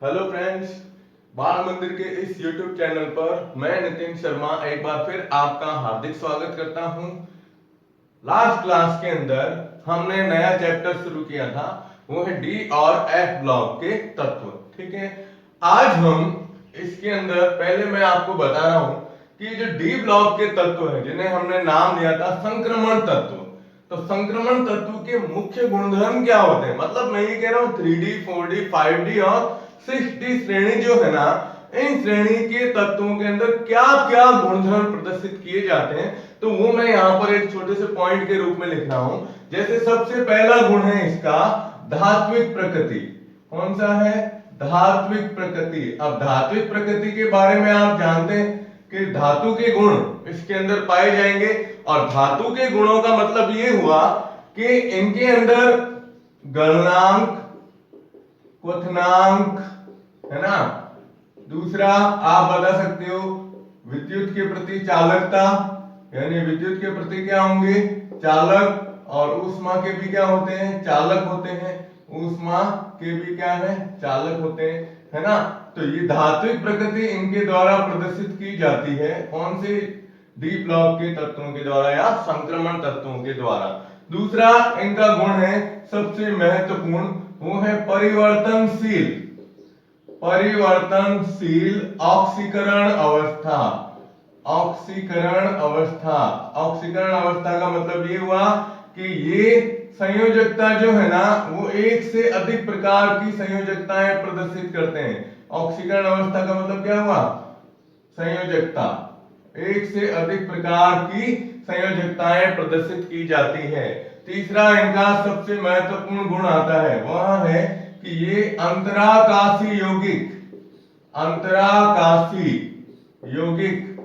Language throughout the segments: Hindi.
हेलो फ्रेंड्स, बाल मंदिर के इस YouTube चैनल पर मैं नितिन शर्मा एक बार फिर आपका हार्दिक स्वागत करता हूं। लास्ट क्लास के अंदर हमने नया चैप्टर शुरू किया था, वो है डी और एफ ब्लॉक के तत्व। ठीक है, आज हम इसके अंदर पहले मैं आपको बता रहा हूं कि जो डी ब्लॉक के तत्व हैं जिन्हें हमने नाम दिया था संक्रमण तत्व। तो संक्रमण तत्व के मुख्य गुणधर्म क्या होते हैं, मतलब मैं ये कह रहा हूं 3D 4D 5D और 6D श्रेणी जो है ना, इन श्रेणी के तत्वों के अंदर क्या क्या गुणधर्म प्रदर्शित किए जाते हैं, तो वो मैं यहाँ पर एक छोटे से पॉइंट के रूप में लिख रहा हूं। जैसे सबसे पहला गुण है इसका धात्विक प्रकृति। कौन सा है? धात्विक प्रकृति। अब धात्विक प्रकृति के बारे में आप जानते हैं कि धातु के गुण इसके अंदर पाए जाएंगे, और धातु के गुणों का मतलब ये हुआ कि इनके अंदर गलनांक, क्वथनांक, है ना। दूसरा आप बता सकते हो विद्युत के प्रति चालकता, यानी विद्युत के प्रति क्या होंगे? चालक। और ऊष्मा के भी क्या होते हैं? चालक होते हैं। ऊष्मा के भी क्या है? चालक होते हैं, है ना। तो ये धात्विक प्रकृति इनके द्वारा प्रदर्शित की जाती है। कौन से? डी ब्लॉक के तत्वों के द्वारा या संक्रमण तत्वों के द्वारा। दूसरा इनका गुण है सबसे महत्वपूर्ण, वो है परिवर्तनशील। परिवर्तनशील ऑक्सीकरण अवस्था। ऑक्सीकरण अवस्था। ऑक्सीकरण अवस्था का मतलब ये हुआ कि ये संयोजकता जो है ना, वो एक से अधिक प्रकार की संयोजकताएं प्रदर्शित करते हैं। ऑक्सीकरण अवस्था का मतलब क्या हुआ? संयोजकता। एक से अधिक प्रकार की संयोजकताएं प्रदर्शित की जाती है। तीसरा इनका सबसे महत्वपूर्ण गुण आता है, वह है कि ये अंतराकाशी यौगिक, अंतराकाशी यौगिक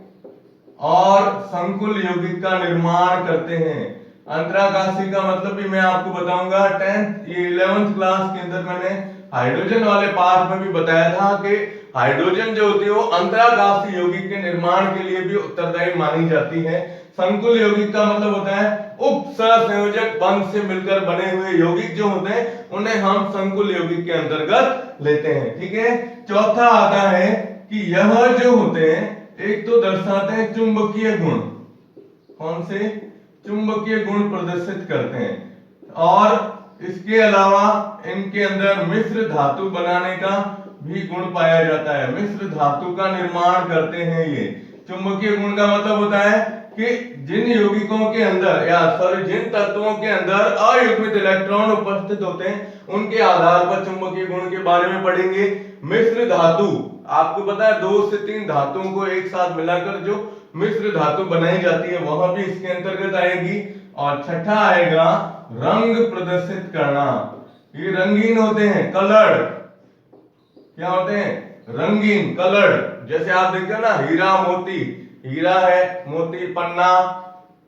और संकुल यौगिक का निर्माण करते हैं। अंतराकाशी का मतलब भी मैं आपको बताऊंगा। 10th ये 11th क्लास के अंदर मैंने हाइड्रोजन वाले पार्ट में भी बताया था कि हाइड्रोजन जो होती है वो अंतराकाशी यौगिक के निर्माण के लिए भी उत्तरदायी मानी जाती है। संकुल यौगिक का मतलब होता है उप सहसंयोजक बंध से मिलकर बने हुए यौगिक जो होते हैं उन्हें हम संकुल यौगिक के अंतर्गत लेते हैं। ठीक है। चौथा आता है कि यह जो होते हैं एक तो दर्शाते हैं चुंबकीय गुण। कौन से? चुंबकीय गुण प्रदर्शित करते हैं। और इसके अलावा इनके अंदर मिश्र धातु बनाने का भी गुण पाया जाता है। मिश्र धातु का निर्माण करते हैं ये। चुंबकीय गुण का मतलब होता है कि जिन यौगिकों के अंदर या सॉरी जिन तत्वों के अंदर अयुग्मित इलेक्ट्रॉन उपस्थित होते हैं उनके आधार पर चुंबकीय गुण के बारे में पढ़ेंगे। मिश्र धातु, आपको पता है 2 से 3 धातुओं को एक साथ मिलाकर जो मिश्र धातु बनाई जाती है वह भी इसके अंतर्गत आएगी। और छठा आएगा रंग प्रदर्शित करना। ये रंगीन होते हैं, कलर्ड। क्या होते हैं? रंगीन, कलर्ड। जैसे आप देखते हो ना हीरा मोती, हीरा है, मोती, पन्ना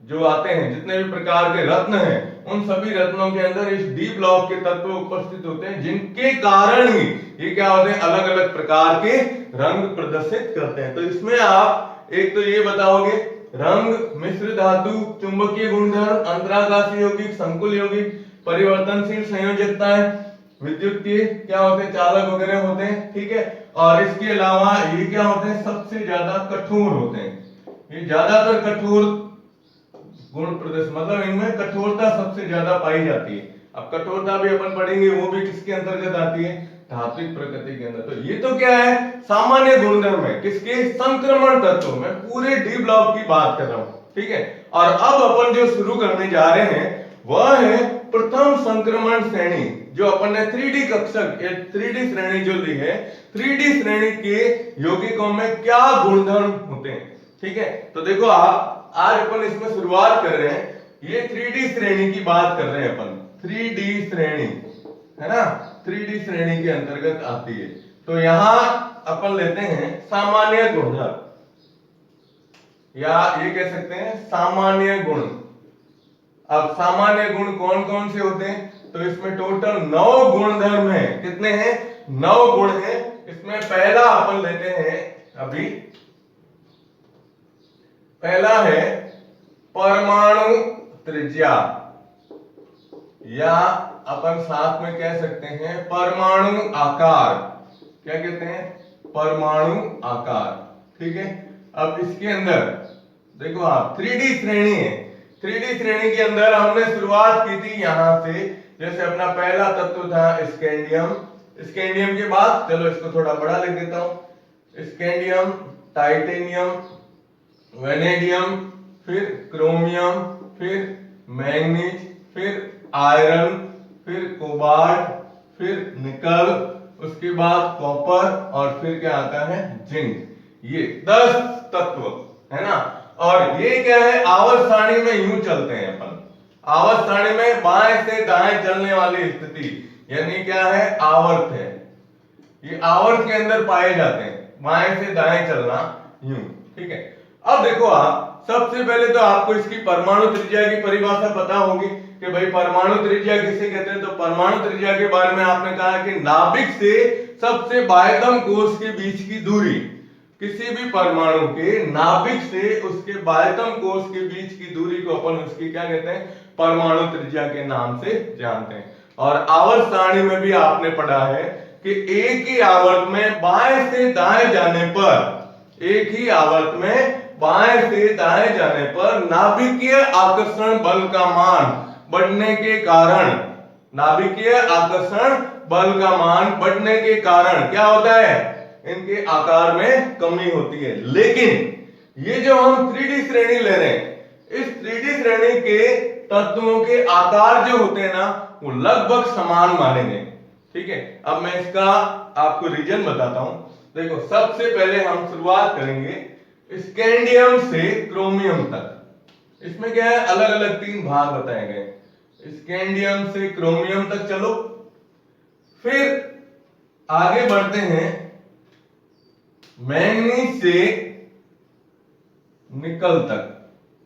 जो आते हैं, जितने भी प्रकार के रत्न हैं उन सभी रत्नों के अंदर इस डी ब्लॉक के तत्व उपस्थित होते हैं, जिनके कारण ही ये क्या होते हैं? अलग अलग प्रकार के रंग प्रदर्शित करते हैं। तो इसमें आप एक तो ये बताओगे रंग, मिश्र धातु, चुंबकीय गुणधर्म, अंतराकाशी यौगिक, संकुल यौगिक, परिवर्तनशील संयोजकताएं, विद्युत के क्या होते हैं? चालक वगैरह होते हैं। ठीक है। और इसके अलावा ये क्या होते हैं? सबसे ज्यादा कठोर होते हैं। ये ज्यादातर कठोर गुण प्रदर्शन, मतलब इनमें कठोरता सबसे ज्यादा पाई जाती है। अब कठोरता भी अपन पढ़ेंगे, वो भी किसके अंतर्गत आती है? धात्विक प्रकृति के अंदर। तो ये तो क्या है? सामान्य गुणधर्म है किसके? संक्रमण तत्व में पूरे डी ब्लॉक की बात कर रहा हूं। ठीक है। और अब अपन जो शुरू करने जा रहे हैं वह है प्रथम संक्रमण श्रेणी, जो अपन ने 3D कक्षक 3D श्रेणी जो ली है। 3D श्रेणी के यौगिकों में क्या गुणधर्म होते हैं? ठीक है। तो देखो आप आज अपन इसमें शुरुआत कर रहे हैं। ये 3D श्रेणी की बात कर रहे हैं अपन। 3D श्रेणी, है ना, 3D श्रेणी के अंतर्गत आती है। तो यहां अपन लेते हैं सामान्य गुणधर्म, या ये कह सकते हैं सामान्य गुण। अब सामान्य गुण कौन कौन से होते हैं? तो इसमें टोटल 9 गुणधर्म है। कितने हैं? 9 गुण हैं। इसमें पहला अपन लेते हैं अभी, पहला है परमाणु त्रिज्या, या अपन साथ में कह सकते हैं परमाणु आकार। क्या कहते हैं, परमाणु आकार। ठीक है, अब इसके अंदर देखो आप 3D श्रेणी है। 3D श्रेणी के अंदर हमने शुरुआत की थी यहां से, जैसे अपना पहला तत्व था स्कैंडियम। स्कैंडियम के बाद चलो इसको थोड़ा बड़ा लिख देता हूं, स्कैंडियम, टाइटेनियम, वेनेडियम, फिर क्रोमियम, फिर मैंगनीज, फिर आयरन, फिर कोबाल्ट, फिर निकल, उसके बाद कॉपर, और फिर क्या आता है, जिंक। ये 10 तत्व है ना। और ये क्या है, आवर्त सारणी में यूं चलते हैं अपन। आवर्त सारणी में बाएं से दाएं चलने वाली स्थिति यानी क्या है, आवर्त है। ये आवर्त के अंदर पाए जाते हैं, बाएं से दाएं चलना यूं। ठीक है, अब देखो आप सबसे पहले तो आपको इसकी परमाणु त्रिज्या की परिभाषा पता होगी कि भाई परमाणु त्रिज्या किसे कहते हैं। तो परमाणु त्रिज्या के बारे में आपने कहा कि नाभिक से सबसे बाह्यतम कोष के बीच की दूरी, किसी भी परमाणु के नाभिक से उसके बाह्यतम कोष के बीच की दूरी को अपन उसकी क्या कहते हैं, परमाणु त्रिज्या के नाम से जानते हैं। और आवर्त सारणी में भी आपने पढ़ा है कि एक ही आवर्त में बाएं से दाएं जाने पर, एक ही आवर्त में बाएं से दाएं जाने पर नाभिकीय आकर्षण बल का मान बढ़ने के कारण, नाभिकीय आकर्षण बल का मान बढ़ने के कारण क्या होता है, इनके आकार में कमी होती है। लेकिन ये जो हम 3D श्रेणी ले रहे हैं, इस 3D श्रेणी के तत्वों के आकार जो होते हैं ना, वो लगभग समान मानेंगे। ठीक है, अब मैं इसका आपको रीजन बताता हूं। देखो सबसे पहले हम शुरुआत करेंगे स्कैंडियम से क्रोमियम तक। इसमें क्या है, अलग अलग 3 भाग बताए गए। स्कैंडियम से क्रोमियम तक चलो, फिर आगे बढ़ते हैं मैंगनीज से निकल तक,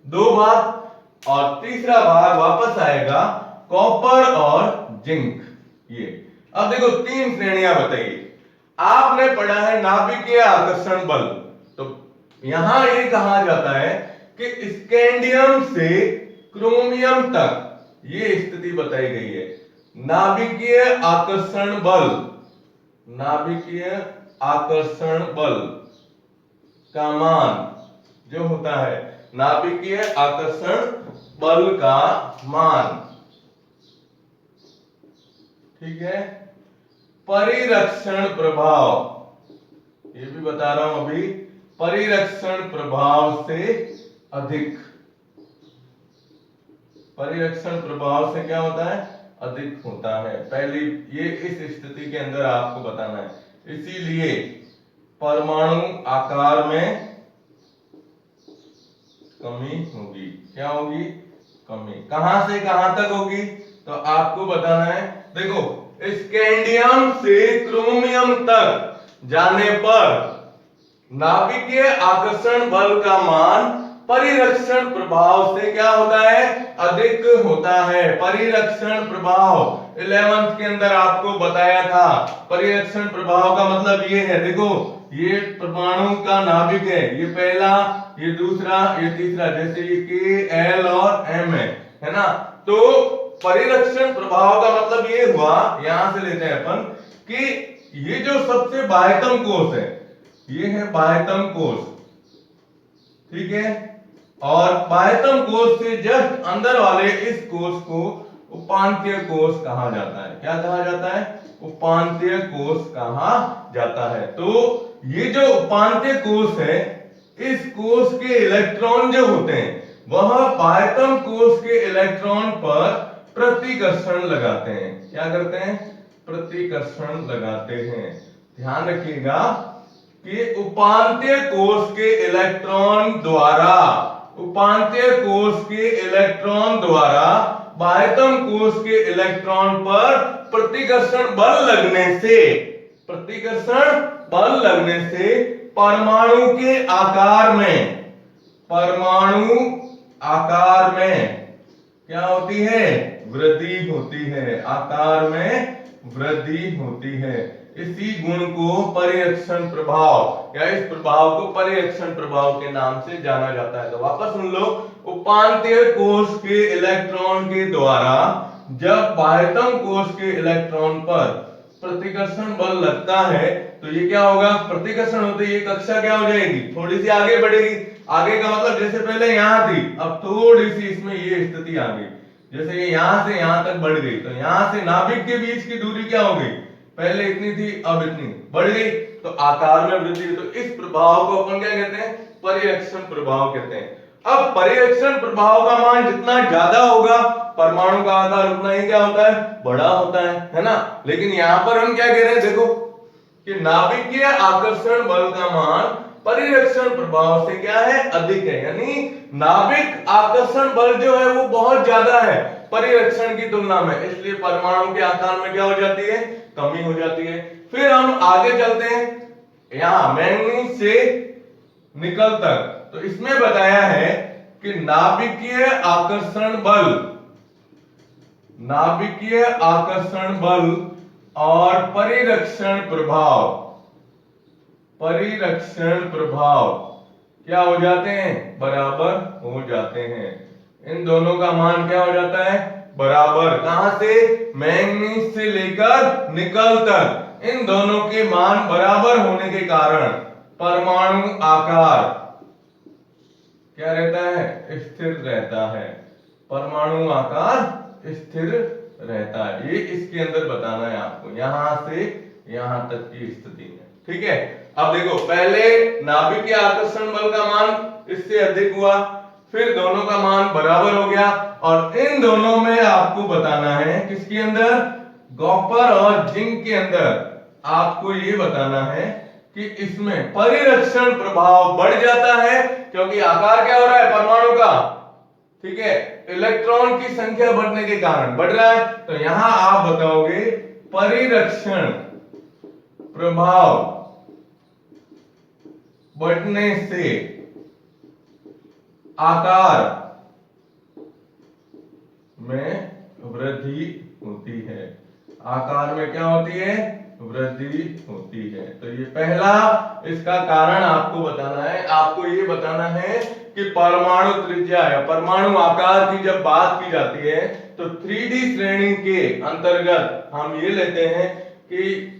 2 भाग, और तीसरा भाग वापस आएगा कॉपर और जिंक। ये अब देखो 3 श्रेणियां बताइए। आपने पढ़ा है नाभिकीय आकर्षण बल, तो यहां ये कहा जाता है कि स्कैंडियम से क्रोमियम तक ये स्थिति बताई गई है। नाभिकीय आकर्षण बल, नाभिकीय आकर्षण बल का मान जो होता है, नाभिकीय आकर्षण बल का मान, ठीक है, परिरक्षण प्रभाव, ये भी बता रहा हूं अभी, परिरक्षण प्रभाव से अधिक, परिरक्षण प्रभाव से क्या होता है, अधिक होता है। पहली ये इस स्थिति के अंदर आपको बताना है। इसीलिए परमाणु आकार में कमी होगी। क्या होगी, कमी। कहां से कहां तक होगी, तो आपको बताना है। देखो स्कैंडियम से क्रोमियम तक जाने पर नाभिकीय आकर्षण बल का मान परिरक्षण प्रभाव से क्या होता है, अधिक होता है। परिरक्षण प्रभाव 11th के अंदर आपको बताया था। परिरक्षण प्रभाव का मतलब ये है, देखो ये परमाणु का नाभिक है, ये पहला, ये दूसरा, ये तीसरा, जैसे ये K, L और M है ना। तो परिरक्षण प्रभाव का मतलब ये हुआ, यहां से लेते हैं अपन, कि ये जो सबसे बाह्यतम कोष है, ये है बाह्यतम कोष, ठीक है, और बाह्यतम कोष से जस्ट अंदर वाले इस कोष को उपांत्य कोष कहा जाता है। क्या कहा जाता है, उपांत्य कोष कहा जाता है। तो ये जो उपांत्य कोष है, इस कोष के इलेक्ट्रॉन जो होते हैं वह बाह्यतम कोष के इलेक्ट्रॉन पर प्रतिकर्षण लगाते हैं। क्या करते हैं, प्रतिकर्षण लगाते हैं। ध्यान रखिएगा कि उपांत्य कोष के इलेक्ट्रॉन द्वारा, उपांत्य कोष के इलेक्ट्रॉन द्वारा बाह्यतम कोष के इलेक्ट्रॉन पर प्रतिकर्षण बल लगने से, प्रतिकर्षण बल लगने से परमाणु के आकार में, परमाणु आकार में क्या होती है, वृद्धि होती है। आकार में वृद्धि होती है। इसी गुण को परिरक्षण प्रभाव या इस प्रभाव को परिरक्षण प्रभाव के नाम से जाना जाता है। तो वापस सुन लो, उपांत्य कोष के इलेक्ट्रॉन के द्वारा जब बाह्यतम कोष के इलेक्ट्रॉन पर प्रतिकर्षण बल लगता है तो ये क्या होगा, प्रतिकर्षण होते ये कक्षा क्या हो जाएगी, थोड़ी सी आगे बढ़ेगी। आगे का मतलब जैसे पहले यहाँ थी, अब थोड़ी सी इसमें ये स्थिति आ गई, जैसे ये यहाँ से यहाँ तक बढ़ गई, तो यहाँ से नाभिक के बीच की दूरी क्या हो गई, पहले इतनी थी अब इतनी बढ़ गई, तो आकार में वृद्धि हुई। तो इस प्रभाव को अपन क्या कहते हैं, परिरक्षण प्रभाव कहते हैं। अब परिरक्षण प्रभाव का मान जितना ज्यादा होगा, परमाणु का आकार उतना ही क्या होता है, बड़ा होता है ना। लेकिन यहाँ पर हम क्या कह रहे हैं, देखो कि नाभिकीय आकर्षण बल का मान परिरक्षण प्रभाव से क्या है, अधिक है। यानी नाभिक आकर्षण बल जो है वो बहुत ज्यादा है परिरक्षण की तुलना में, इसलिए परमाणु के आकार में क्या हो जाती है, कमी हो जाती है। फिर हम आगे चलते हैं, यहां मैंगनीज से निकल तक, तो इसमें बताया है कि नाभिकीय आकर्षण बल, नाभिकीय आकर्षण बल और परिरक्षण प्रभाव, परिरक्षण प्रभाव क्या हो जाते हैं, बराबर हो जाते हैं। इन दोनों का मान क्या हो जाता है, बराबर। कहां से, मैंगनीज से लेकर निकल तक, इन दोनों के मान बराबर होने के कारण परमाणु आकार क्या रहता है, स्थिर रहता है। परमाणु आकार स्थिर रहता है, ये इसके अंदर बताना है आपको, यहां से यहां तक की स्थिति है। ठीक है, अब देखो पहले नाभिकीय आकर्षण बल का मान इससे अधिक हुआ, फिर दोनों का मान बराबर हो गया, और इन दोनों में आपको बताना है, किसके अंदर, कॉपर और जिंक के अंदर आपको ये बताना है कि इसमें परिरक्षण प्रभाव बढ़ जाता है, क्योंकि आकार क्या हो रहा है परमाणु का, ठीक है, इलेक्ट्रॉन की संख्या बढ़ने के कारण बढ़ रहा है। तो यहां आप बताओगे परिरक्षण प्रभाव बढ़ने से आकार में वृद्धि होती है, आकार में क्या होती है, वृद्धि होती है। तो ये पहला इसका कारण आपको बताना है। आपको ये बताना है कि परमाणु त्रिज्या या परमाणु आकार की जब बात की जाती है तो 3D श्रेणी के अंतर्गत हम ये लेते हैं कि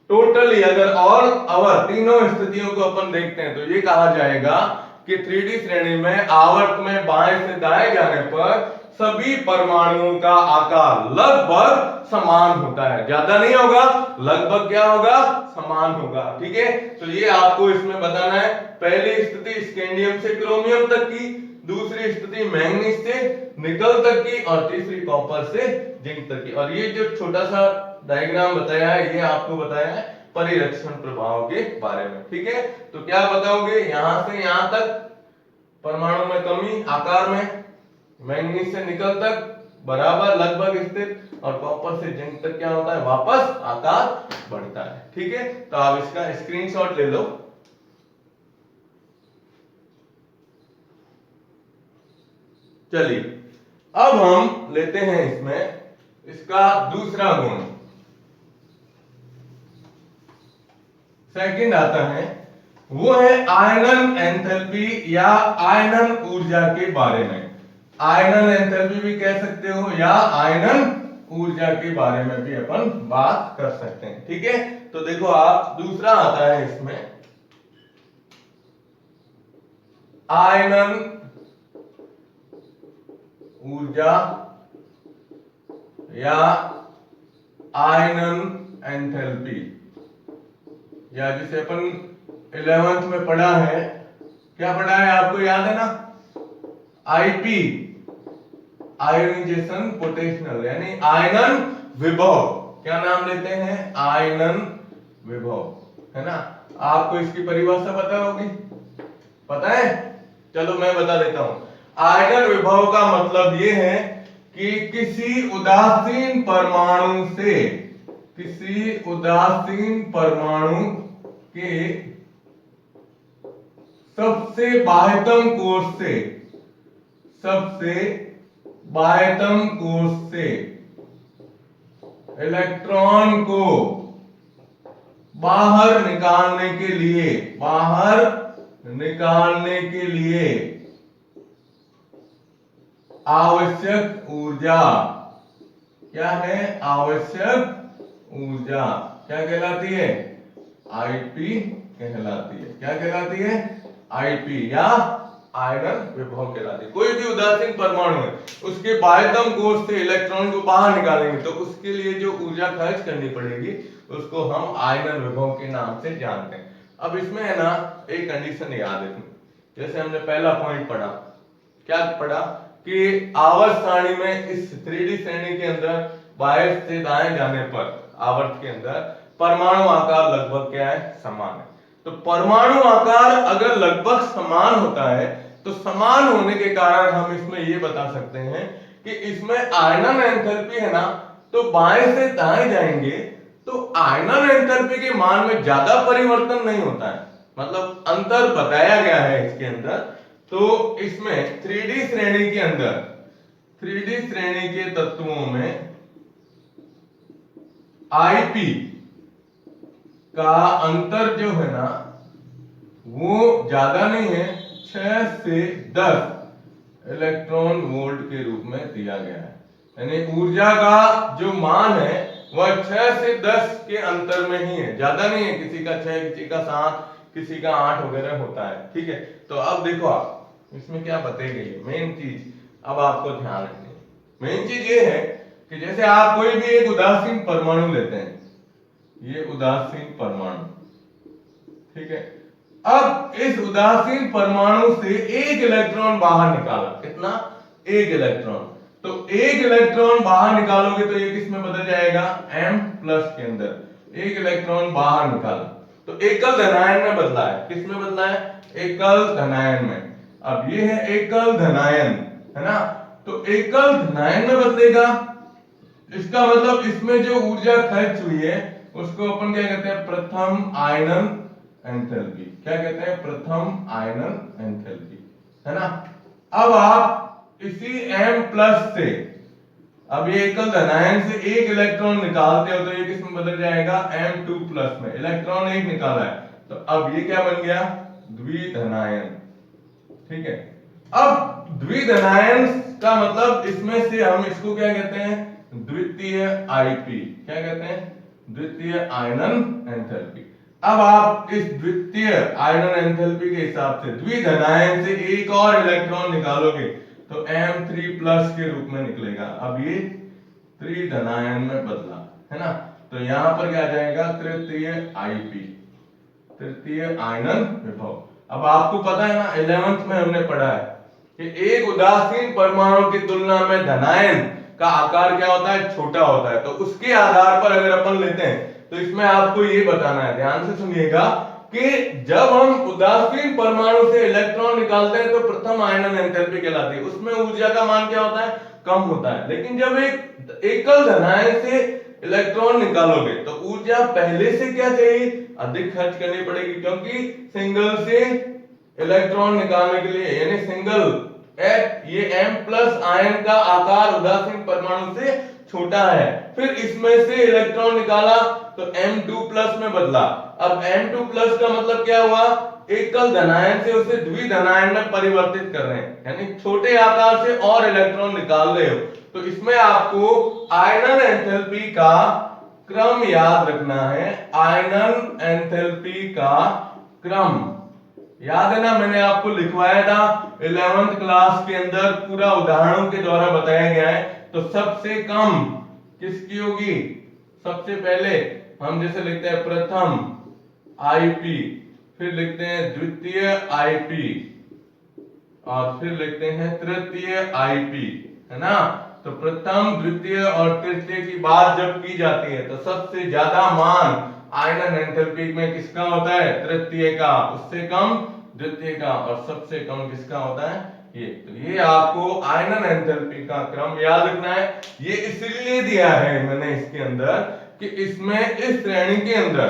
टोटली अगर और अवर तीनों स्थितियों को अपन देखते हैं तो ये कहा जाएगा कि 3D श्रेणी में आवर्त में बाएं से दाएं जाने पर सभी परमाणुओं का आकार लगभग समान होता है, ज्यादा नहीं होगा, लगभग क्या होगा, समान होगा। ठीक है, तो ये आपको इसमें बताना है। पहली स्थिति स्कैंडियम से क्रोमियम तक की, दूसरी स्थिति मैंगनीज से निकल तक की, और तीसरी कॉपर से जिंक तक की। और ये जो छोटा सा डायग्राम बताया है ये आपको बताया है परिरक्षण प्रभाव के बारे में। ठीक है, तो क्या बताओगे, यहां से यहां तक परमाणु में कमी, आकार में मैंगनीज से निकल तक बराबर लगभग स्थिर, और कॉपर से जिंक तक क्या होता है, वापस आकार बढ़ता है। ठीक है, तो आप इसका स्क्रीनशॉट ले लो। चलिए अब हम लेते हैं इसमें इसका दूसरा गुण, सेकंड आता है, वो है आयनन एंथैल्पी या आयनन ऊर्जा के बारे में। आयनन एंथैल्पी भी कह सकते हो या आयनन ऊर्जा के बारे में भी अपन बात कर सकते हैं। ठीक है, तो देखो आप दूसरा आता है इसमें आयनन ऊर्जा या आयनन एंथैल्पी, या जिसे अपन 11th में पढ़ा है, क्या पढ़ा है आपको याद है ना, आईपी, आयोनाइजेशन पोटेंशियल, यानी आयनन विभव। क्या नाम लेते हैं, आयनन विभव, है ना। आपको इसकी परिभाषा पता होगी, पता है, चलो मैं बता देता हूं। आयनन विभव का मतलब यह है कि किसी उदासीन परमाणु से, किसी उदासीन परमाणु के सबसे बाह्यतम कोश से, सबसे बाह्यतम कोश से इलेक्ट्रॉन को बाहर निकालने के लिए, बाहर निकालने के लिए आवश्यक ऊर्जा, क्या है, आवश्यक ऊर्जा क्या कहलाती है? आईपी कहलाती है। क्या कहलाती है? आईपी या आयनन विभव कहलाती है। कोई भी उदासीन परमाणु है, उसके बाह्यतम कोश से इलेक्ट्रॉन को बाहर निकालेंगे तो उसके लिए जो ऊर्जा खर्च करनी पड़ेगी उसको हम आयनन विभव के नाम से जानते हैं। अब इसमें है ना एक कंडीशन याद रखनी, जैसे हमने पहला पॉइंट पढ़ा, क्या पढ़ा कि आवर्त सारणी में इस 3D श्रेणी के अंदर बाएं से दाएं जाने पर आवर्त के अंदर परमाणु आकार लगभग क्या है? समान है। तो परमाणु आकार अगर लगभग समान होता है तो समान होने के कारण हम इसमें ये बता सकते हैं कि इसमें आयनन एंथैल्पी है ना, तो बाएं से दाएं जाएंगे तो आयनन एंथैल्पी के मान में ज्यादा परिवर्तन नहीं होता है, मतलब अंतर बताया गया है इसके अंदर। तो इसमें 3D श्रेणी के अंदर 3D श्रेणी के तत्वों में आईपी का अंतर जो है ना वो ज्यादा नहीं है, 6 से 10 इलेक्ट्रॉन वोल्ट के रूप में दिया गया है। यानी ऊर्जा का जो मान है वह 6 से 10 के अंतर में ही है, ज्यादा नहीं है। किसी का 6, किसी का 7, किसी का 8 वगैरह होता है। ठीक है, तो अब देखो आप इसमें क्या बताई गई है मेन चीज, अब आपको ध्यान रखनी है। मेन चीज ये है कि जैसे आप कोई भी एक उदासीन परमाणु लेते हैं, ये उदासीन परमाणु, ठीक है, अब इस उदासीन परमाणु से एक इलेक्ट्रॉन बाहर निकाला, कितना? एक इलेक्ट्रॉन। तो एक इलेक्ट्रॉन बाहर निकालोगे तो ये किस में बदल जाएगा? M+ के अंदर एक इलेक्ट्रॉन बाहर निकाला तो एकल धनायन में बदला है। किस में बदला है? एकल धनायन में। अब ये है एकल धनायन, है ना, तो एकल धनायन में बदलेगा, इसका मतलब इसमें जो ऊर्जा खर्च हुई है उसको अपन क्या कहते हैं? प्रथम आयनन एंथैल्पी। क्या कहते हैं? प्रथम आयनन एंथैल्पी, है ना। अब आप इसी M+ से अब ये एकल धनायन से एक इलेक्ट्रॉन निकालते हो तो ये किस में बदल जाएगा? M2+ में। इलेक्ट्रॉन एक निकाला है तो अब ये क्या बन गया? द्विधनायन। ठीक है, अब द्विधनायन का मतलब इसमें से हम इसको क्या कहते हैं? द्वितीय आईपी। क्या कहते हैं? द्वितीय आयनन एंथैल्पी। अब आप इस द्वितीय आयनन एंथैल्पी के हिसाब से द्विधनायन से एक और इलेक्ट्रॉन निकालोगे तो M3+ के रूप में निकलेगा। अब ये त्रिधनायन में बदला, है ना, तो यहां पर क्या आ जाएगा? तृतीय आईपी, तृतीय आयनन विभव। अब आपको पता है ना 11th में हमने पढ़ा है कि एक उदासीन परमाणु की तुलना में धनायन का आकार क्या होता है? छोटा होता है। तो उसके आधार पर अगर अपन लेते हैं तो इसमें आपको ये बताना है, ध्यान से सुनिएगा, कि जब हम उदासीन परमाणु से इलेक्ट्रॉन निकालते हैं तो प्रथम आयनन एंथैल्पी कहलाती है, उसमें ऊर्जा का मान क्या होता है? कम होता है। लेकिन जब एक एकल धनायन से इलेक्ट्रॉन निकालोगे तो ऊर्जा पहले से क्या चाहिए? अधिक खर्च करनी पड़ेगी, क्योंकि सिंगल से इलेक्ट्रॉन निकालने के लिए, यानी सिंगल ये M+ आयन का आकार उदासीन परमाणु से छोटा है, फिर इसमें से इलेक्ट्रॉन निकाला तो M2+ में बदला। अब M2+ का मतलब क्या हुआ? एकल धनायन से उसे द्विधनायन में परिवर्तित कर रहे हैं, यानी छोटे आकार से और इलेक्ट्रॉन निकाल रहे हो। तो इसमें आपको आयनन एंथैल्पी का क्रम याद रखना है। आयनन एंथैल्पी का क्रम याद है ना, मैंने आपको लिखवाया था 11th क्लास के अंदर, पूरा उदाहरणों के द्वारा बताया गया है। तो सबसे कम किसकी होगी? सबसे पहले हम जैसे लिखते हैं प्रथम आईपी, फिर लिखते हैं द्वितीय आईपी, और फिर लिखते हैं तृतीय आईपी, है ना। तो प्रथम, द्वितीय और तृतीय की बात जब की जाती है तो सबसे ज्यादा मान आयनन एंथैल्पी में किसका होता है? तृतीय का, उससे कम द्वितीय का, और सबसे कम किसका होता है? ये। तो ये आपको आयनन एंथैल्पी का क्रम याद रखना है। ये इसलिए दिया है मैंने इसके अंदर कि इसमें इस श्रेणी के अंदर,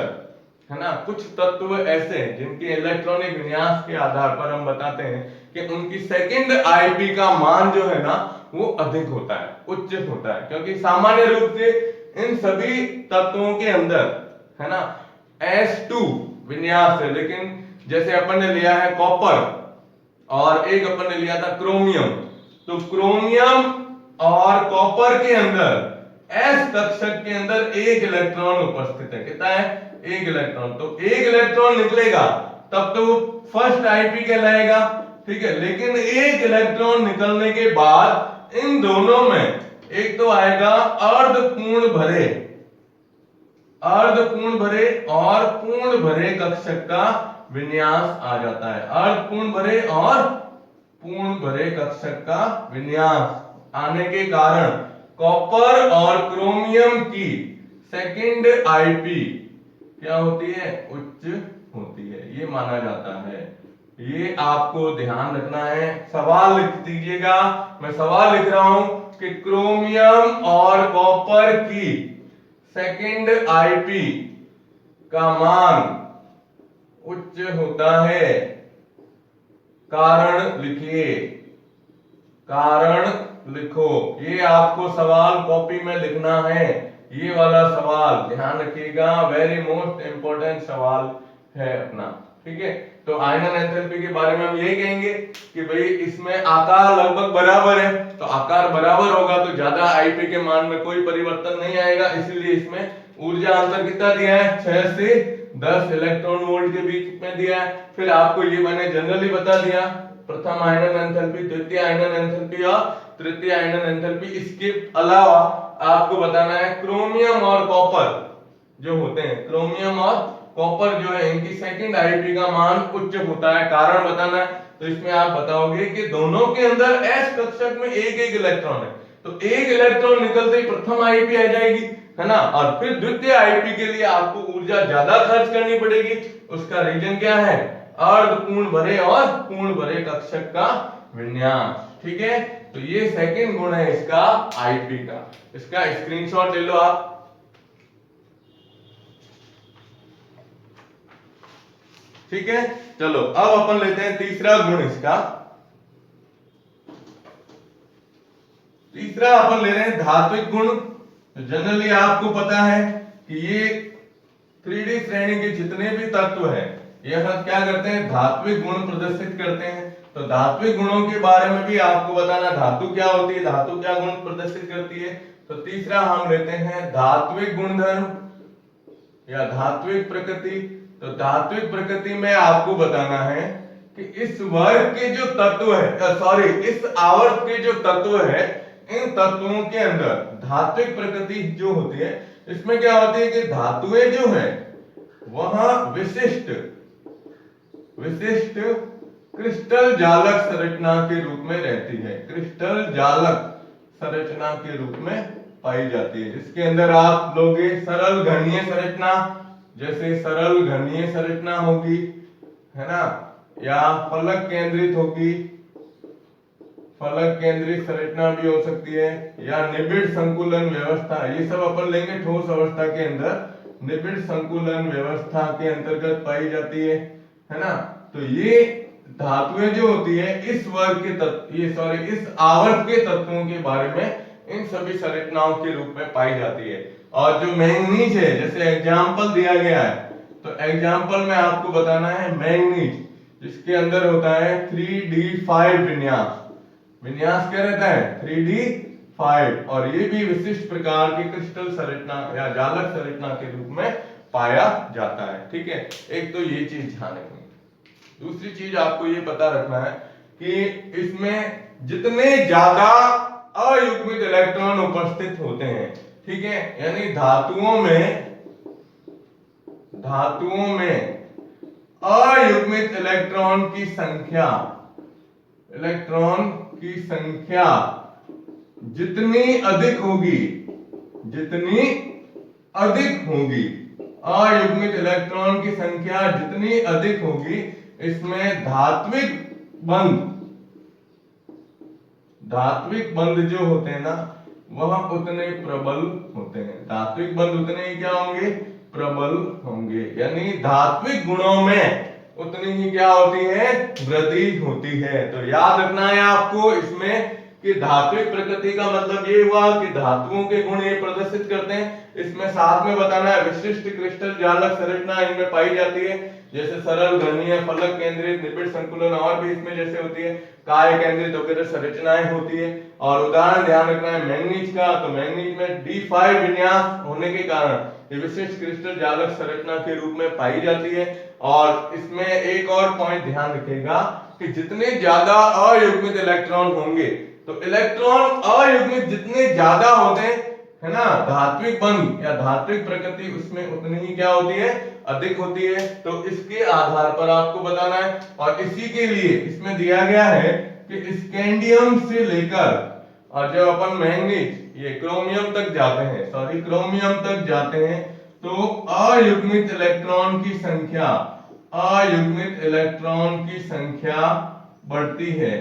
है ना, कुछ तत्व ऐसे हैं जिनके इलेक्ट्रॉनिक विन्यास के आधार पर हम बताते हैं कि उनकी सेकंड आईपी का मान जो है ना वो अधिक होता है, उच्च होता है, क्योंकि सामान्य रूप से इन सभी तत्वों के अंदर, है ना, S2 विन्यास है। लेकिन जैसे अपन ने लिया है कॉपर और एक अपन ने लिया था क्रोमियम, तो क्रोमियम और कॉपर के अंदर एस कक्षक के अंदर एक इलेक्ट्रॉन उपस्थित है। कितना है? एक इलेक्ट्रॉन। तो एक इलेक्ट्रॉन निकलेगा तब तो फर्स्ट आईपी कहलाएगा, ठीक है। लेकिन एक इलेक्ट्रॉन निकलने के बाद इन दोनों में एक तो आएगा अर्धपूर्ण भरे, अर्धपूर्ण भरे और पूर्ण भरे कक्षक का विन्यास आ जाता है। अर्धपूर्ण भरे और पूर्ण भरे कक्षक का विन्यास आने के कारण कॉपर और क्रोमियम की सेकंड आईपी क्या होती है? उच्च होती है, ये माना जाता है। ये आपको ध्यान रखना है। सवाल लिख दीजिएगा, मैं सवाल लिख रहा हूं कि क्रोमियम और कॉपर की सेकंड आईपी का मान उच्च होता है। कारण लिखिए, कारण लिखो। ये आपको सवाल कॉपी में लिखना है, ये वाला सवाल ध्यान रखिएगा, वेरी मोस्ट इंपॉर्टेंट सवाल है अपना, ठीक है। तो आयनन एंथैल्पी के बारे में हम यही कहेंगे कि भाई इसमें आकार लगभग बराबर है, तो आकार बराबर होगा तो ज्यादा आईपी के मान में कोई परिवर्तन नहीं आएगा, इसीलिए इसमें ऊर्जा अंतर कितना दिया है? 6 से 10 इलेक्ट्रॉन वोल्ट के बीच में दिया है। फिर आपको ये मैंने जनरली बता दिया, प्रथम आयनन एंथैल्पी, द्वितीय आयनन एंथैल्पी और तृतीय आयनन एंथैल्पी। इसके अलावा आपको बताना है क्रोमियम और कॉपर जो होते हैं, क्रोमियम और कॉपर जो है इनकी सेकंड आईपी का मान उच्च होता है। कारण बताना है, तो इसमें आप बताओगे कि दोनों के अंदर एस कक्षक में एक एक इलेक्ट्रॉन है, तो एक इलेक्ट्रॉन निकलते ही प्रथम आईपी आ जाएगी, है ना। और फिर द्वितीय आईपी के लिए आपको ऊर्जा ज्यादा खर्च करनी पड़ेगी। उसका रीजन क्या है? अर्धपूर्ण भरे और पूर्ण भरे कक्षक का विन्यास, ठीक है। तो ये सेकंड गुण है इसका आईपी का। इसका स्क्रीनशॉट ले लो आप। ठीक है, चलो अब अपन लेते हैं तीसरा गुण इसका। तीसरा अपन ले रहे हैं धात्विक गुण। तो जनरली आपको पता है कि ये 3D श्रेणी के जितने भी तत्व हैं ये सब क्या करते हैं? धात्विक गुण प्रदर्शित करते हैं। तो धात्विक गुणों के बारे में भी आपको बताना, धातु क्या होती है, धातु क्या गुण प्रदर्शित करती है। तो तीसरा हम लेते हैं धात्विक गुणधर्म या धात्विक प्रकृति। तो धात्विक प्रकृति में आपको बताना है कि इस वर्ग के जो तत्व है, सॉरी इस आवर्त के जो तत्व है, इन तत्वों के अंदर धात्विक प्रकृति जो होती है, इसमें क्या होती है कि धातुएं जो है वह विशिष्ट क्रिस्टल जालक संरचना के रूप में रहती है, क्रिस्टल जालक संरचना के रूप में पाई जाती है। इसके अंदर आप लोगे सरल घनीय संरचना, जैसे सरल घनीय संरचना होगी, है ना, या फलक केंद्रित होगी, फलक केंद्रित संरचना भी हो सकती है, या निबिड़ संकुलन व्यवस्था। ये सब अपन लेंगे ठोस अवस्था के अंदर निबिड़ संकुलन व्यवस्था के अंतर्गत पाई जाती है ना। तो ये धातुएं जो होती है इस वर्ग के तत्व, ये सॉरी इस आवर्त के तत्वों के बारे में इन सभी संरचनाओं के रूप में पाई जाती है। और जो मैंगनीज है, जैसे एग्जाम्पल दिया गया है, तो एग्जाम्पल में आपको बताना है मैंगनीज, जिसके अंदर होता है 3d5 विन्यास। विन्यास क्या रहता है? 3d5, और ये भी विशिष्ट प्रकार की क्रिस्टल संरचना या जालक संरचना के रूप में पाया जाता है। ठीक है, एक तो ये चीज ध्यान रखनी। दूसरी चीज आपको ये पता रखना है कि इसमें जितने ज्यादा अयुग्मित इलेक्ट्रॉन उपस्थित होते हैं, ठीक है, यानी धातुओं में अयुग्मित इलेक्ट्रॉन की संख्या जितनी अधिक होगी, अयुग्मित इलेक्ट्रॉन की संख्या जितनी अधिक होगी, इसमें धात्विक बंध जो होते हैं ना, वह उतने प्रबल होते हैं। धात्विक बंध उतने ही क्या होंगे? प्रबल होंगे। यानी धात्विक गुणों में उतनी ही क्या होती है? वृद्धि होती है। तो याद रखना है आपको इसमें कि धात्विक प्रकृति का मतलब ये हुआ कि धातुओं के गुण ये प्रदर्शित करते हैं। इसमें साथ में बताना है विशिष्ट क्रिस्टल जालक संरचना इनमें पाई जाती है, जैसे सरल, घनीय, फलक केंद्रित, निबिड़ संकुलन और भी इसमें जैसे होती है काय केंद्रित वगैरह संरचनाएं होती है। और उदाहरण ध्यान रखना है मैंगनीज का, तो मैंगनीज में D5 विन्यास होने के कारण ये विशिष्ट क्रिस्टल जालक संरचना के रूप में पाई जाती है। और इसमें एक और पॉइंट ध्यान रखिएगा कि जितने ज्यादा अयुग्मित इलेक्ट्रॉन होंगे, तो इलेक्ट्रॉन अयुग्मित जितने ज्यादा होते हैं, है ना, धात्विक बंध या धात्विक प्रकृति उसमें उतनी ही क्या होती है, अधिक होती है। तो इसके आधार पर आपको बताना है। और इसी के लिए इसमें दिया गया है कि स्कैंडियम से लेकर और जब अपन मैंगनीज ये क्रोमियम तक जाते हैं, क्रोमियम तक जाते हैं, तो अयुग्मित इलेक्ट्रॉन की संख्या, अयुग्मित इलेक्ट्रॉन की संख्या बढ़ती है।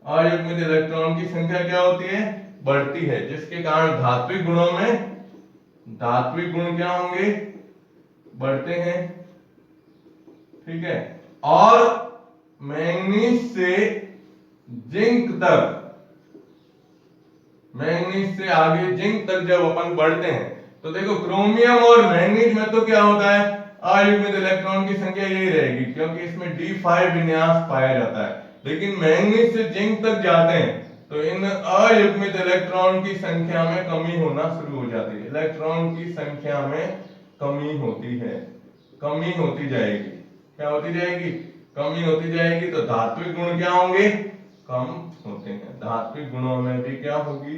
अयुग्मित इलेक्ट्रॉन की संख्या क्या होती है, बढ़ती है, जिसके कारण धात्विक गुणों में धात्विक गुण क्या होंगे, बढ़ते हैं। ठीक है। और मैंगनीज से जिंक तक, मैंगनीज से आगे जिंक तक जब अपन बढ़ते हैं, तो देखो क्रोमियम और मैंगनीज में तो क्या होता है, अयुग्मित इलेक्ट्रॉन की संख्या यही रहेगी क्योंकि इसमें D5 विन्यास पाया जाता है। लेकिन मैंगनीज से जिंक तक जाते हैं तो इन अयुग्मित इलेक्ट्रॉन की संख्या में कमी होना शुरू हो जाती है। इलेक्ट्रॉन की संख्या में कमी होती है, कमी होती जाएगी। क्या होती जाएगी, कमी होती जाएगी। तो धात्विक गुण क्या होंगे, कम होते हैं। धात्विक गुणों में भी क्या होगी,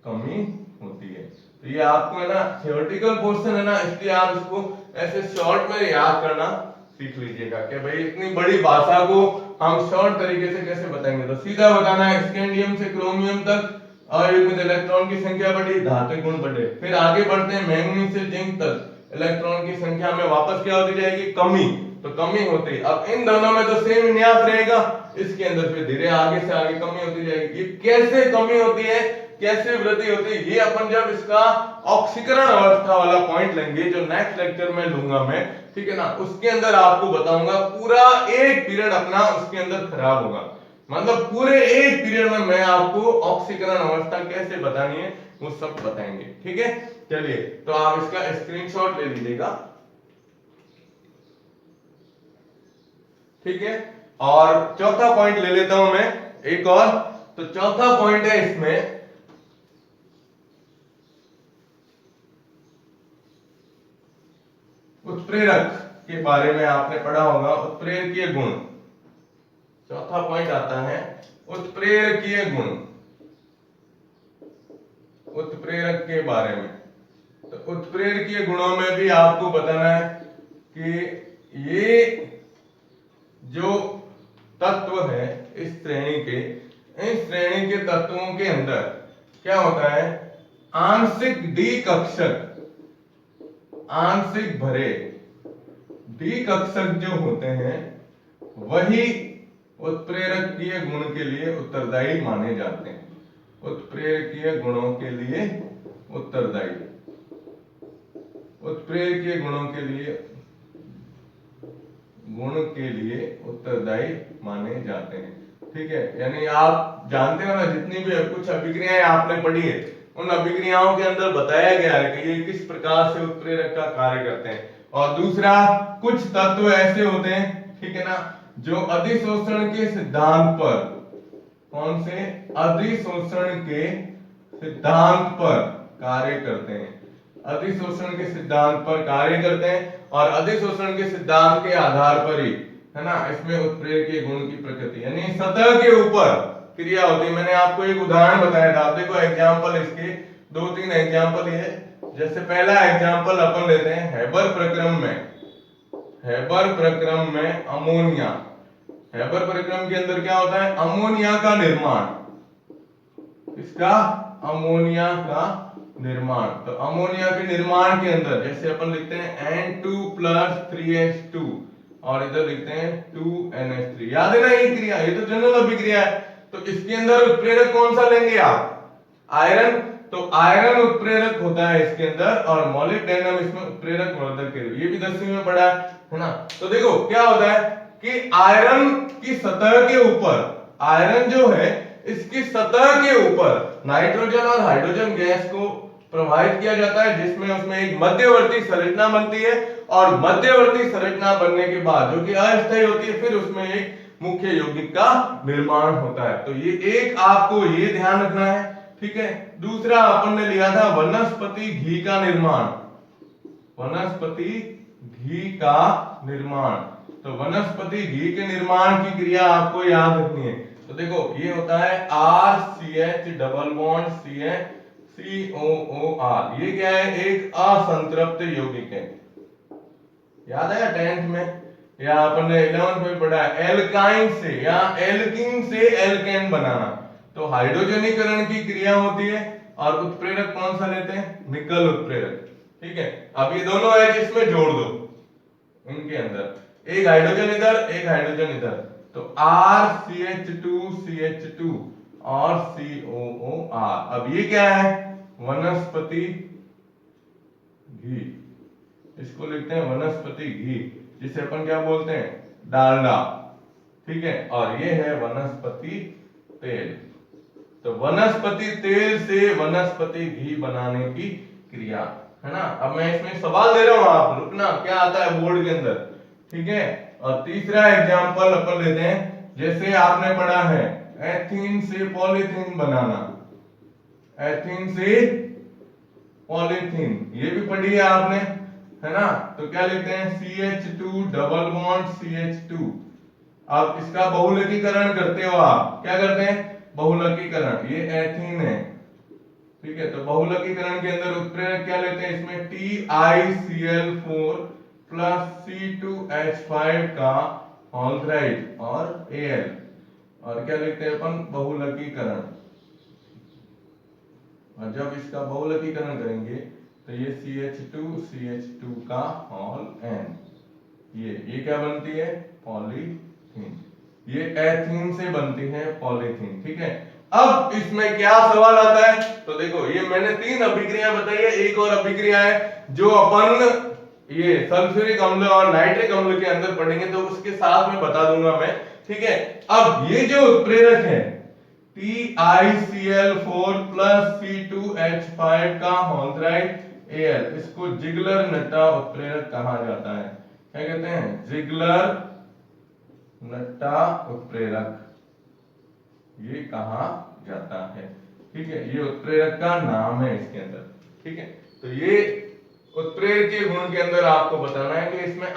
कमी होती है। तो ये आपको है ना थ्योरेटिकल क्वेश्चन है ना, इसलिए आप इसको ऐसे शॉर्ट में याद करना सीख लीजिएगा कि भाई इतनी बड़ी भाषा को हम शॉर्ट तरीके से कैसे बताएंगे। तो सीधा बताना है स्कैंडियम से क्रोमियम तक अयुग्मित इलेक्ट्रॉन की संख्या बढ़ी, धात्विक गुण बढ़े। फिर आगे बढ़ते हैं मैंगनीज से जिंक तक, इलेक्ट्रॉन की संख्या में वापस क्या होती जाएगी, कमी। तो कमी होती, अब इन दोनों में तो सेम विन्यास रहेगा, इसके अंदर फिर धीरे आगे से आगे कमी होती जाएगी। ये कैसे कमी होती है, कैसे वृद्धि होती है, ये अपन जब इसका ऑक्सीकरण अवस्था वाला पॉइंट लेंगे जो नेक्स्ट लेक्चर में लूंगा मैं, ठीक है ना, उसके अंदर आपको बताऊंगा। पूरा एक पीरियड अपना उसके अंदर खराब होगा, मतलब पूरे एक पीरियड में मैं आपको ऑक्सीकरण अवस्था कैसे बतानी है वो सब बताएंगे। ठीक है, चलिए तो आप इसका स्क्रीनशॉट ले लीजिएगा। ठीक है, और चौथा पॉइंट ले लेता हूं मैं एक और। तो चौथा पॉइंट है इसमें उत्प्रेरक के बारे में आपने पढ़ा होगा, उत्प्रेरकीय गुण। चौथा पॉइंट आता है उत्प्रेरकीय गुण, उत्प्रेरक के बारे में। तो उत्प्रेरकीय गुणों में भी आपको बताना है कि ये जो तत्व है इस श्रेणी के, इस श्रेणी के तत्वों के अंदर क्या होता है, आंशिक डी कक्षक, आंशिक भरे डी कक्षक जो होते हैं वही उत्प्रेरकीय गुण के लिए उत्तरदायी माने जाते हैं। उत्प्रेरकीय गुणों के लिए उत्तरदायी, उत्प्रेरकीय गुणों के लिए, गुण के लिए उत्तरदायी माने जाते हैं। ठीक है, यानी आप जानते हो ना, जितनी भी कुछ अभिक्रियाएं आपने पढ़ी है उन अभिक्रियाओं के अंदर बताया गया है कि ये किस प्रकार से उत्प्रेरक का कार्य करते हैं। और दूसरा, कुछ तत्व ऐसे होते हैं, ठीक है ना, जो अधिशोषण के सिद्धांत पर, कौन से, अधिशोषण के सिद्धांत पर कार्य करते हैं, अधिशोषण के सिद्धांत पर कार्य करते हैं। और अधिशोषण के सिद्धांत के आधार पर ही, है ना, इसमें उत्प्रेरकीय गुण की प्रकृति यानी सतह के ऊपर क्रिया होती है। मैंने आपको एक उदाहरण बताया था, देखो एग्जांपल इसके 2-3 एग्जांपल ये है। जैसे पहला एग्जांपल अपन लेते हैं हेबर प्रक्रम में, हेबर प्रक्रम में अमोनिया, हेबर प्रक्रम के अंदर क्या होता है, अमोनिया का निर्माण, इसका अमोनिया का निर्माण। तो अमोनिया के निर्माण के अंदर जैसे अपन लिखते हैं N2+3H2 और इधर लिखते हैं 2NH3, याद है ना ये क्रिया, ये तो जनरल अभिक्रिया है। तो इसके अंदर उत्प्रेरक कौन सा लेंगे आप, आयरन। तो आयरन उत्प्रेरक होता है इसके अंदर, और मॉलिब्डेनम इसमें उत्प्रेरक वर्धक है, ये भी 10वीं में पढ़ा है ना। तो देखो क्या होता है कि आयरन की सतह के ऊपर, आयरन जो है इसकी सतह के ऊपर नाइट्रोजन और हाइड्रोजन गैस को प्रवाहित किया जाता है, जिसमें उसमें एक मध्यवर्ती संरचना बनती है, और मध्यवर्ती संरचना बनने के बाद जो कि अस्थायी होती है, फिर उसमें एक मुख्य यौगिक का निर्माण होता है। तो ये एक आपको ये ध्यान रखना है, ठीक है। दूसरा अपन ने लिया था वनस्पति घी का निर्माण, वनस्पति घी का निर्माण। तो वनस्पति घी के निर्माण की क्रिया आपको याद रखनी है। तो देखो ये होता है RCH डबल बॉन्ड COOR, ये क्या है, एक असंतृप्त यौगिक है। याद है 10th में या अपन ने 11th में पढ़ा है, एल्काइन से या एल्कीन से एल्केन बनाना। तो हाइड्रोजनीकरण की क्रिया होती है, और उत्प्रेरक कौन सा लेते हैं, निकल उत्प्रेरक, ठीक है। अब ये दोनों है जिसमें जोड़ दो, इनके अंदर एक हाइड्रोजन इधर, एक हाइड्रोजन इधर, तो RCH2CH2 और COOR। अब ये क्या है, वनस्पति घी, इसको लिखते हैं वनस्पति घी, जिसे अपन क्या बोलते हैं, डालडा, ठीक है। और ये है वनस्पति तेल। तो वनस्पति तेल से वनस्पति घी बनाने की क्रिया, है ना। अब मैं इसमें सवाल दे रहा हूं, आप रुकना, क्या आता है बोर्ड के अंदर, ठीक है। और तीसरा एग्जांपल अपन लेते हैं, जैसे आपने पढ़ा है एथीन से पॉलीथीन बनाना, एथीन से पॉलीथीन, ये भी पढ़ी है आपने, है ना। तो क्या लिखते हैं, CH2 डबल बॉन्ड CH2। अब इसका बहुलकीकरण करते हो आप, क्या करते हैं, बहुलकीकरण, ये एथीन है, ठीक है। तो बहुलकीकरण के अंदर उत्प्रेरक क्या लेते हैं, इसमें TiCl4 प्लस C2H5 का ऑल्थराइड और Al, और क्या लिखते हैं अपन, बहुलकीकरण। और जब इसका बहुलकीकरण करेंगे तो ये CH2 का होल N, ये क्या बनती है, पॉलीथीन। ये एथीन से बनती है पॉलीथीन, ठीक है। अब इसमें क्या सवाल आता है, तो देखो ये मैंने 3 अभिक्रिया बताई है, एक और अभिक्रिया है जो अपन ये सल्फ्यूरिक अम्ल और नाइट्रिक अम्ल के अंदर पढ़ेंगे, तो उसके साथ में बता दूंगा मैं, ठीक है। अब ये जो उत्प्रेरक है TiCl4 प्लस C2H5 का ऑल्थराइड Al, इसको जिगलर नट्टा उत्प्रेरक कहा जाता है। क्या कहते हैं, जिगलर नट्टा उत्प्रेरक, ये कहा जाता है, ठीक है। ये उत्प्रेरक का नाम है इसके अंदर, ठीक है। तो ये उत्प्रेरक के गुण के अंदर आपको बताना है कि इसमें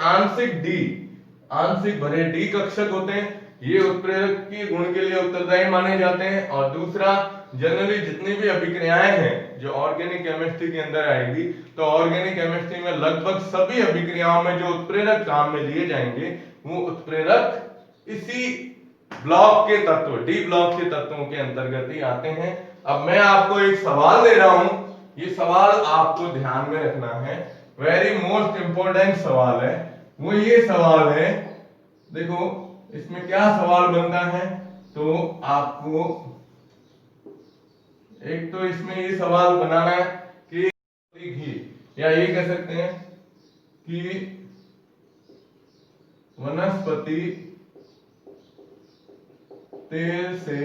आंशिक भरे डी कक्षक होते हैं, ये उत्प्रेरक के गुण के लिए उत्तरदायी माने जाते हैं। और दूसरा, जनरली जितनी भी अभिक्रियाएं हैं जो ऑर्गेनिक केमिस्ट्री के अंदर आएगी, तो ऑर्गेनिक केमिस्ट्री में लगभग सभी अभिक्रियाओं में जो उत्प्रेरक काम में लिए जाएंगे, वो उत्प्रेरक इसी ब्लॉक के तत्व, डी ब्लॉक के तत्वों के अंतर्गत ही आते हैं। अब मैं आपको एक सवाल दे रहा हूं, ये सवाल आपको ध्यान में रखना है, वेरी मोस्ट इंपॉर्टेंट सवाल है। वो ये सवाल है, देखो इसमें क्या सवाल बनता है, तो आपको एक तो इसमें ये सवाल बनाना है कि घी, या ये कह सकते हैं कि वनस्पति तेल से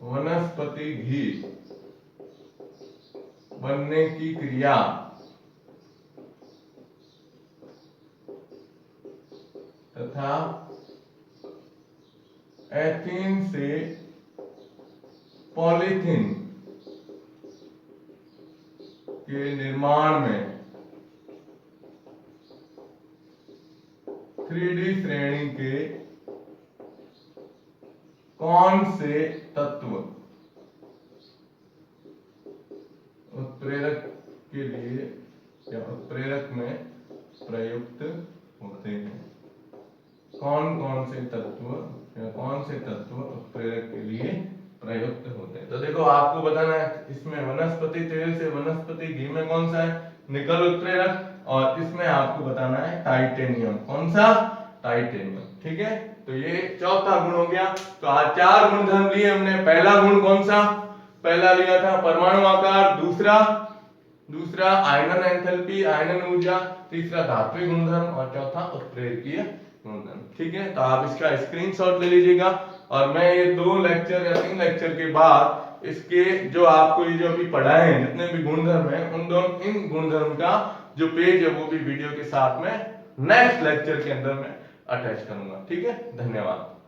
वनस्पति घी बनने की क्रिया तथा एथीन से पॉलीथीन के निर्माण में 3D श्रेणी के कौन से तत्व उत्प्रेरक के लिए या उत्प्रेरक में प्रयुक्त होते हैं, कौन कौन से तत्व या कौन से तत्व उत्प्रेरक के लिए प्रयुक्त होते हैं। तो देखो आपको बताना है, इसमें वनस्पति तेल से वनस्पति घी में कौन सा है, निकल उत्प्रेरक, और इसमें आपको बताना है टाइटेनियम, कौन सा, टाइटेनियम, ठीक है। तो ये चौथा गुण हो गया। तो आज 4 गुणधर्म लिए हमने। पहला गुण कौन सा, पहला लिया था परमाणु आकार, दूसरा आयनन एंथैल्पी, आयनन ऊर्जा, तीसरा धात्विक गुणधर्म, और चौथा उत्प्रेरकीय गुणधर्म, ठीक है। तो आप इसका स्क्रीनशॉट ले लीजिएगा। और मैं ये 2 लेक्चर या 3 लेक्चर के बाद इसके जो आपको ये जो अभी पढ़ाए हैं जितने भी गुणधर्म है इन गुणधर्म का जो पेज है वो भी वीडियो के साथ में नेक्स्ट लेक्चर के अंदर मैं अटैच करूंगा। ठीक है, धन्यवाद।